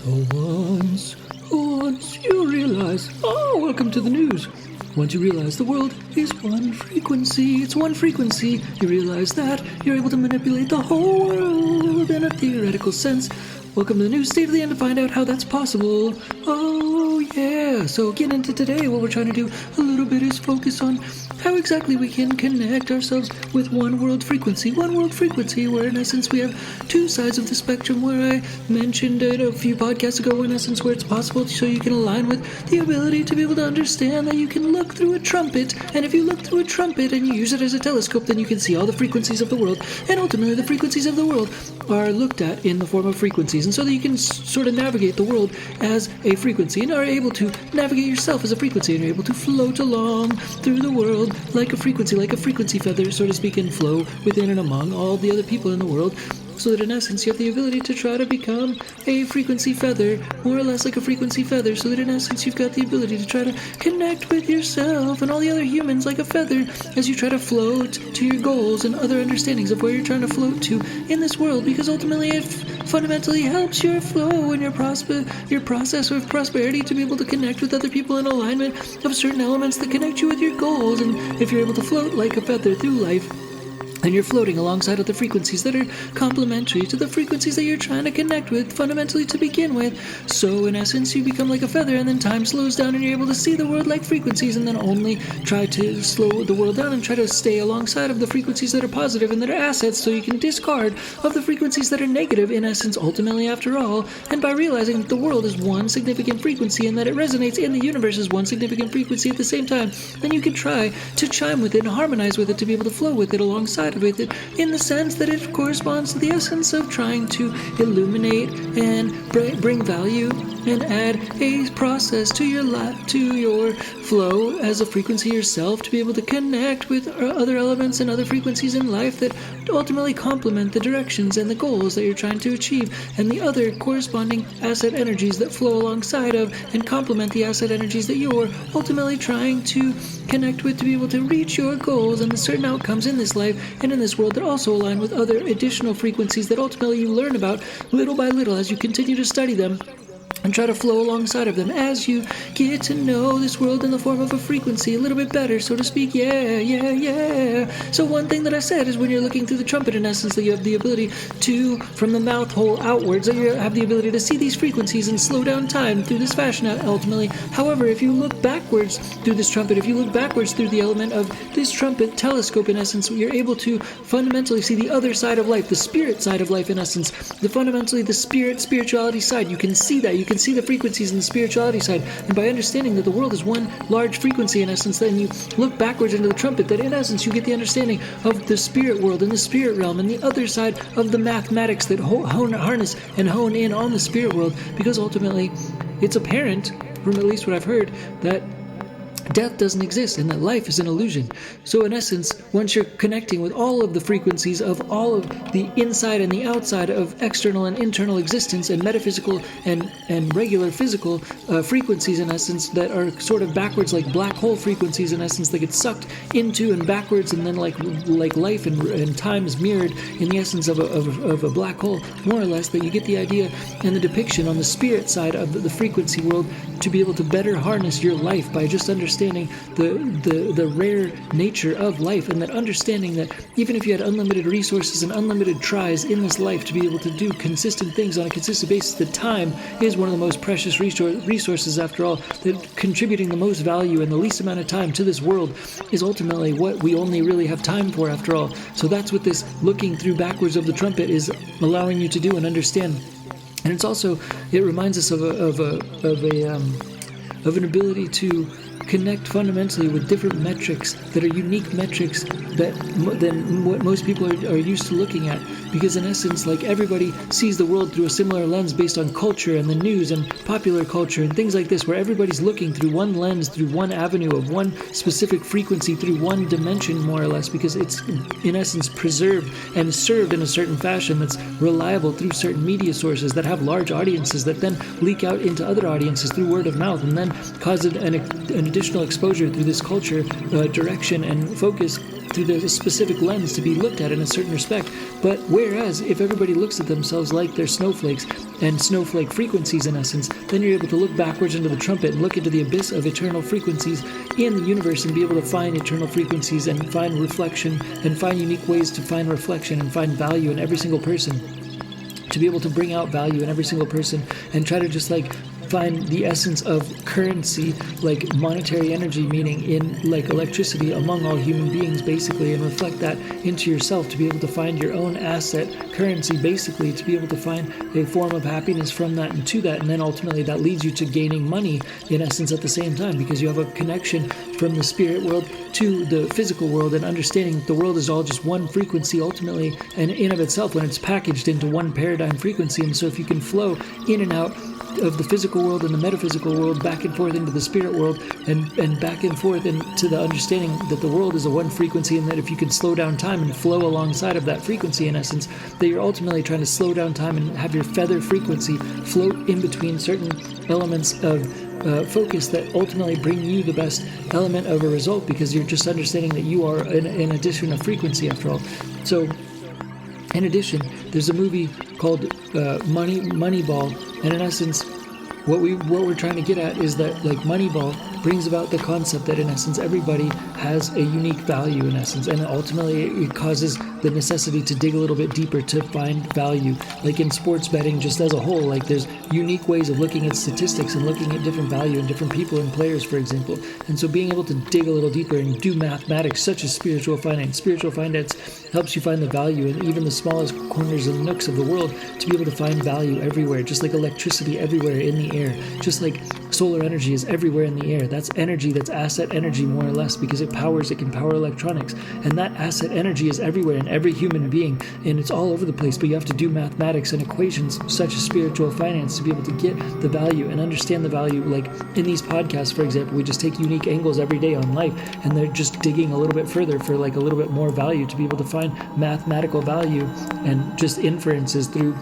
So once you realize, welcome to the news. Once you realize the world is one frequency, it's one frequency, you realize that you're able to manipulate the whole world in a theoretical sense. Welcome to the news, stay to the end to find out how that's possible. Oh yeah, so getting into today, what we're trying to do a little bit is focus on how exactly we can connect ourselves with one world frequency, where in essence we have two sides of the spectrum, where I mentioned it a few podcasts ago, in essence where it's possible so you can align with the ability to be able to understand that you can look through a trumpet, and if you look through a trumpet and you use it as a telescope, then you can see all the frequencies of the world, and ultimately the frequencies of the world are looked at in the form of frequencies, and so that you can sort of navigate the world as a frequency, and are able to navigate yourself as a frequency, and you're able to float along through the world like a frequency feather, so to speak, and flow within and among all the other people in the world, so that in essence you have the ability to try to become a frequency feather, more or less like a frequency feather, so that in essence you've got the ability to try to connect with yourself and all the other humans like a feather as you try to float to your goals and other understandings of where you're trying to float to in this world, because ultimately it fundamentally helps your flow and your process of prosperity to be able to connect with other people in alignment of certain elements that connect you with your goals. And if you're able to float like a feather through life, and you're floating alongside of the frequencies that are complementary to the frequencies that you're trying to connect with fundamentally to begin with. So in essence, you become like a feather, and then time slows down and you're able to see the world like frequencies, and then only try to slow the world down and try to stay alongside of the frequencies that are positive and that are assets, so you can discard of the frequencies that are negative in essence, ultimately after all. And by realizing that the world is one significant frequency and that it resonates in the universe as one significant frequency at the same time, then you can try to chime with it and harmonize with it to be able to flow with it alongside with it, in the sense that it corresponds to the essence of trying to illuminate and bring value and add a process to your life, to your flow as a frequency yourself, to be able to connect with other elements and other frequencies in life that ultimately complement the directions and the goals that you're trying to achieve, and the other corresponding asset energies that flow alongside of and complement the asset energies that you're ultimately trying to connect with to be able to reach your goals and the certain outcomes in this life and in this world that also align with other additional frequencies that ultimately you learn about little by little as you continue to study them and try to flow alongside of them as you get to know this world in the form of a frequency a little bit better, so to speak. Yeah. So one thing that I said is when you're looking through the trumpet, in essence, that you have the ability to, from the mouth hole outwards, that you have the ability to see these frequencies and slow down time through this fashion ultimately. However, if you look backwards through this trumpet, if you look backwards through the element of this trumpet telescope, in essence, you're able to fundamentally see the other side of life, the spirit side of life, in essence, fundamentally the spirituality side. You can see that. You can see the frequencies in the spirituality side, and by understanding that the world is one large frequency in essence, then you look backwards into the trumpet, that in essence you get the understanding of the spirit world and the spirit realm and the other side of the mathematics that harness and hone in on the spirit world, because ultimately it's apparent, from at least what I've heard, that death doesn't exist and that life is an illusion. So in essence, once you're connecting with all of the frequencies of all of the inside and the outside of external and internal existence and metaphysical and regular physical frequencies, in essence, that are sort of backwards, like black hole frequencies, in essence, that get sucked into and backwards, and then like life and time is mirrored in the essence of a black hole, more or less, that you get the idea and the depiction on the spirit side of the frequency world to be able to better harness your life by just understanding the rare nature of life, and that understanding that even if you had unlimited resources and unlimited tries in this life to be able to do consistent things on a consistent basis, that time is one of the most precious resources after all, that contributing the most value in the least amount of time to this world is ultimately what we only really have time for after all. So that's what this looking through backwards of the trumpet is allowing you to do and understand. And it's also, it reminds us of an ability to connect fundamentally with different metrics that are unique metrics than what most people are used to looking at, because in essence, like, everybody sees the world through a similar lens based on culture and the news and popular culture and things like this, where everybody's looking through one lens, through one avenue of one specific frequency, through one dimension, more or less, because it's in essence preserved and served in a certain fashion that's reliable through certain media sources that have large audiences that then leak out into other audiences through word of mouth, and then cause an additional exposure through this culture direction and focus through the specific lens to be looked at in a certain respect. But whereas if everybody looks at themselves like they're snowflakes and snowflake frequencies in essence, then you're able to look backwards into the trumpet and look into the abyss of eternal frequencies in the universe and be able to find eternal frequencies and find reflection and find unique ways to find reflection and find value in every single person. To be able to bring out value in every single person and try to just like find the essence of currency, like monetary energy, meaning in like electricity among all human beings basically, and reflect that into yourself to be able to find your own asset currency basically, to be able to find a form of happiness from that and to that, and then ultimately that leads you to gaining money in essence at the same time, because you have a connection from the spirit world to the physical world and understanding that the world is all just one frequency ultimately and in of itself when it's packaged into one paradigm frequency. And so if you can flow in and out of the physical world and the metaphysical world back and forth into the spirit world and back and forth into the understanding that the world is a one frequency, and that if you can slow down time and flow alongside of that frequency in essence, that you're ultimately trying to slow down time and have your feather frequency float in between certain elements of focus that ultimately bring you the best element of a result, because you're just understanding that you are in addition a frequency after all. So in addition, there's a movie called Moneyball, and in essence, what we're trying to get at is that like Moneyball brings about the concept that in essence everybody has a unique value in essence, and ultimately it causes the necessity to dig a little bit deeper to find value. Like in sports betting just as a whole, like there's unique ways of looking at statistics and looking at different value in different people and players, for example. And so being able to dig a little deeper and do mathematics such as spiritual finance helps you find the value in even the smallest corners and nooks of the world, to be able to find value everywhere, just like electricity everywhere in the air, just like solar energy is everywhere in the air. That's energy, that's asset energy more or less, because it can power electronics, and that asset energy is everywhere in every human being, and it's all over the place. But you have to do mathematics and equations such as spiritual finance to be able to get the value and understand the value. Like in these podcasts, for example, we just take unique angles every day on life, and they're just digging a little bit further for like a little bit more value, to be able to find mathematical value and just inferences through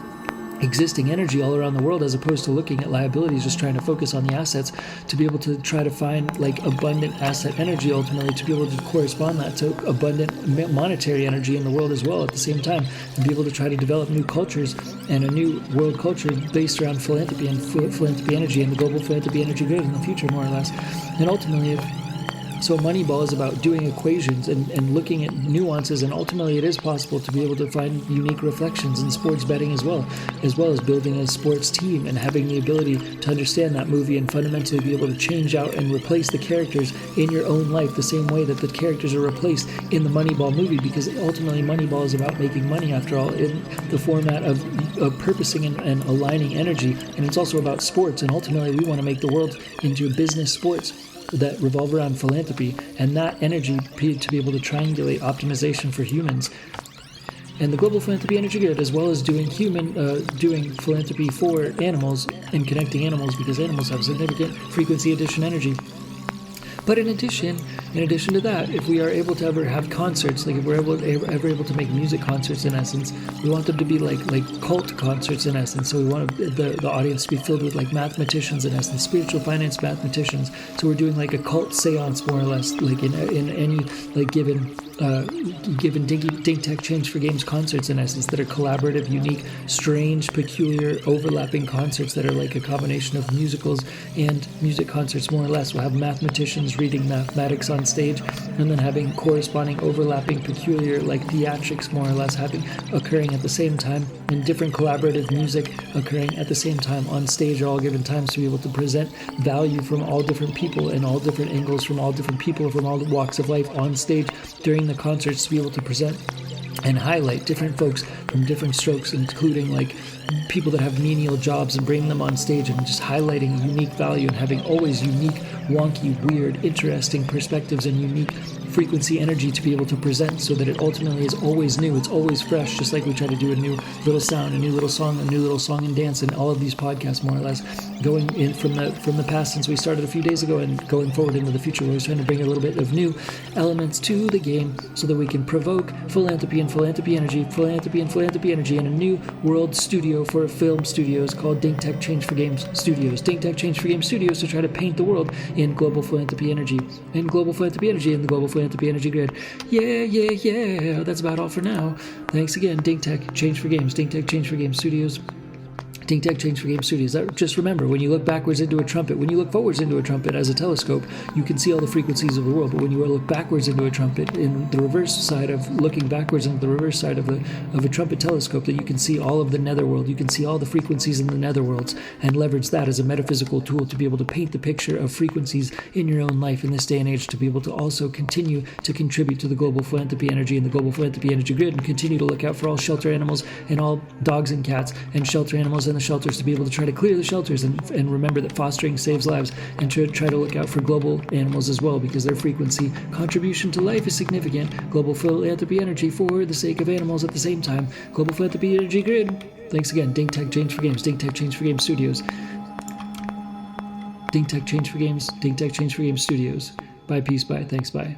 existing energy all around the world, as opposed to looking at liabilities, just trying to focus on the assets, to be able to try to find like abundant asset energy ultimately, to be able to correspond that to abundant monetary energy in the world as well at the same time, and be able to try to develop new cultures and a new world culture based around philanthropy and philanthropy energy and the global philanthropy energy grid in the future, more or less. And ultimately, so Moneyball is about doing equations and looking at nuances, and ultimately it is possible to be able to find unique reflections in sports betting as well as building a sports team and having the ability to understand that movie and fundamentally be able to change out and replace the characters in your own life the same way that the characters are replaced in the Moneyball movie, because ultimately Moneyball is about making money after all, in the format of purposing and aligning energy, and it's also about sports, and ultimately we want to make the world into business sports that revolve around philanthropy, and that energy to be able to triangulate optimization for humans and the global philanthropy energy grid, as well as doing philanthropy for animals and connecting animals, because animals have significant frequency addition energy. But in addition to that, if we are able to ever have concerts, like if we're ever able to make music concerts in essence, we want them to be like cult concerts in essence. So we want the audience to be filled with like mathematicians in essence, spiritual finance mathematicians. So we're doing like a cult seance more or less, like in any like given Ding Tech Change for Games concerts in essence, that are collaborative, unique, strange, peculiar, overlapping concerts that are like a combination of musicals and music concerts more or less. We'll have mathematicians reading mathematics on stage, and then having corresponding overlapping, peculiar like theatrics more or less occurring at the same time, and different collaborative music occurring at the same time on stage at all given times, to be able to present value from all different people and all different angles from all different people from all walks of life on stage during the concerts, to be able to present and highlight different folks from different strokes, including like people that have menial jobs, and bringing them on stage and just highlighting unique value and having always unique, wonky, weird, interesting perspectives and unique frequency energy to be able to present, so that it ultimately is always new, it's always fresh, just like we try to do a new little sound, a new little song and dance in all of these podcasts more or less, going in from the past since we started a few days ago and going forward into the future. We're always trying to bring a little bit of new elements to the game so that we can provoke philanthropy and philanthropy energy in a new world studio for film studios called Ding Tech Change for Games Studios. Ding Tech Change for Games Studios, to try to paint the world in global philanthropy energy and the global philanthropy Philanthropy Energy Grid. Yeah. That's about all for now. Thanks again. Dink Tech, Change for Games. Dink Tech, Change for Games Studios. Dink Tech, Change for Game Studios. Just remember, when you look backwards into a trumpet, when you look forwards into a trumpet as a telescope, you can see all the frequencies of the world. But when you look backwards into a trumpet, in the reverse side of looking backwards into the reverse side of a trumpet telescope, that you can see all of the nether world. You can see all the frequencies in the nether worlds and leverage that as a metaphysical tool to be able to paint the picture of frequencies in your own life in this day and age, to be able to also continue to contribute to the global philanthropy energy and the global philanthropy energy grid, and continue to look out for all shelter animals and all dogs and cats and shelter animals in the shelters, to be able to try to clear the shelters and remember that fostering saves lives, and to try to look out for global animals as well, because their frequency contribution to life is significant. Global philanthropy energy for the sake of animals at the same time. Global philanthropy energy grid. Thanks again. Dink Tech, Change for Games. Dink Tech, Change for Games Studios. Dink Tech, Change for Games. Dink Tech, Change for Games Studios. Bye, peace, bye, thanks, bye.